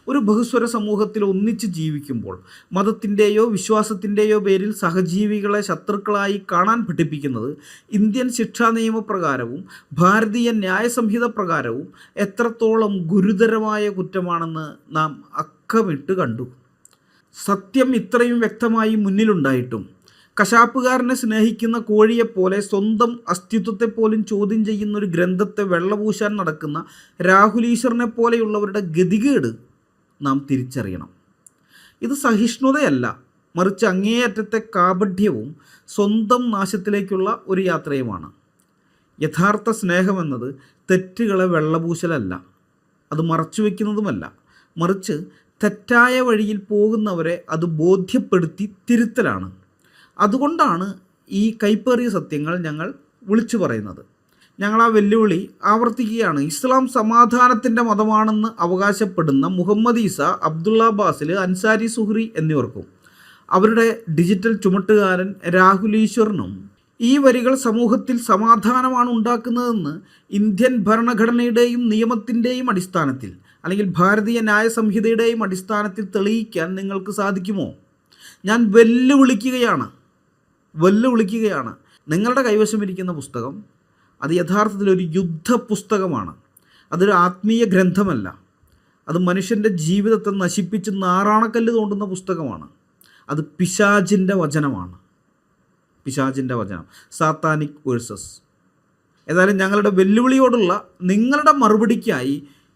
ഒരു ബഹുസ്വര സമൂഹത്തിൽ ഒന്നിച്ച് ജീവിക്കുമ്പോൾ മതത്തിൻ്റെയോ വിശ്വാസത്തിൻ്റെയോ പേരിൽ സഹജീവികളെ ശത്രുക്കളായി കാണാൻ പഠിപ്പിക്കുന്നത് ഇന്ത്യൻ ശിക്ഷാ നിയമപ്രകാരവും ഭാരതീയ ന്യായ സംഹിത പ്രകാരവും എത്രത്തോളം ഗുരുതരമായ കുറ്റമാണെന്ന് നാം അക്കമിട്ട് കണ്ടു. സത്യം ഇത്രയും വ്യക്തമായി മുന്നിലുണ്ടായിട്ടും കശാപ്പുകാരനെ സ്നേഹിക്കുന്ന കോഴിയെപ്പോലെ സ്വന്തം അസ്തിത്വത്തെ പോലും ചോദ്യം ചെയ്യുന്ന ഒരു ഗ്രന്ഥത്തെ വെള്ളപൂശാൻ നടക്കുന്ന രാഹുൽ ഈശ്വറിനെ പോലെയുള്ളവരുടെ ഗതികേട് നാം തിരിച്ചറിയണം. ഇത് സഹിഷ്ണുതയല്ല, മറിച്ച് അങ്ങേയറ്റത്തെ കാപഢ്യവും സ്വന്തം നാശത്തിലേക്കുള്ള ഒരു യാത്രയുമാണ്. യഥാർത്ഥ സ്നേഹമെന്നത് തെറ്റുകളെ വെള്ളപൂശലല്ല, അത് മറച്ചുവെക്കുന്നതുമല്ല, മറിച്ച് തെറ്റായ വഴിയിൽ പോകുന്നവരെ അത് ബോധ്യപ്പെടുത്തി തിരുത്തലാണ്. അതുകൊണ്ടാണ് ഈ കൈപ്പേറിയ സത്യങ്ങൾ ഞങ്ങൾ വിളിച്ചു പറയുന്നത്. ഞങ്ങൾ ആ വെല്ലുവിളി ആവർത്തിക്കുകയാണ്. ഇസ്ലാം സമാധാനത്തിൻ്റെ മതമാണെന്ന് അവകാശപ്പെടുന്ന മുഹമ്മദ് ഈസ, അബ്ദുള്ള അബ്ബാസിൽ, അൻസാരി സുഹ്രി എന്നിവർക്കും അവരുടെ ഡിജിറ്റൽ ചുമട്ടുകാരൻ രാഹുൽ ഈശ്വറിനും ഈ വരികൾ സമൂഹത്തിൽ സമാധാനമാണ് ഉണ്ടാക്കുന്നതെന്ന് ഇന്ത്യൻ ഭരണഘടനയുടെയും നിയമത്തിൻ്റെയും അടിസ്ഥാനത്തിൽ അല്ലെങ്കിൽ ഭാരതീയ ന്യായ സംഹിതയുടെയും അടിസ്ഥാനത്തിൽ തെളിയിക്കാൻ നിങ്ങൾക്ക് സാധിക്കുമോ? ഞാൻ വെല്ലുവിളിക്കുകയാണ്. നിങ്ങളുടെ കൈവശമിരിക്കുന്ന പുസ്തകം അത് യഥാർത്ഥത്തിലൊരു യുദ്ധ പുസ്തകമാണ്. അതൊരു ആത്മീയ ഗ്രന്ഥമല്ല. അത് മനുഷ്യൻ്റെ ജീവിതത്തെ നശിപ്പിച്ച് നാറാണക്കല്ല് തോണ്ടുന്ന പുസ്തകമാണ്. അത് പിശാചിൻ്റെ വചനമാണ്. Satanic versus. ഏതായാലും ഞങ്ങളുടെ വെല്ലുവിളിയോടുള്ള നിങ്ങളുടെ മറുപടിക്കായി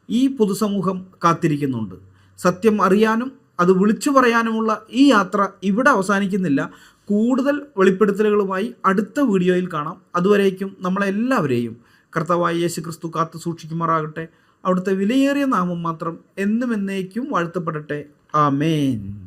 ഈ പൊതുസമൂഹം കാത്തിരിക്കുന്നുണ്ട്. സത്യം അറിയാനും അത് വിളിച്ചു പറയാനുമുള്ള ഈ യാത്ര ഇവിടെ അവസാനിക്കുന്നില്ല. കൂടുതൽ വെളിപ്പെടുത്തലുകളുമായി അടുത്ത വീഡിയോയിൽ കാണാം. അതുവരേക്കും നമ്മളെല്ലാവരെയും കർത്താവായ യേശു ക്രിസ്തു കാത്തു സൂക്ഷിക്കുമാറാകട്ടെ. അവിടുത്തെ വിലയേറിയ നാമം മാത്രം എന്നും എന്നേക്കും വാഴ്ത്തപ്പെടട്ടെ. ആമേൻ.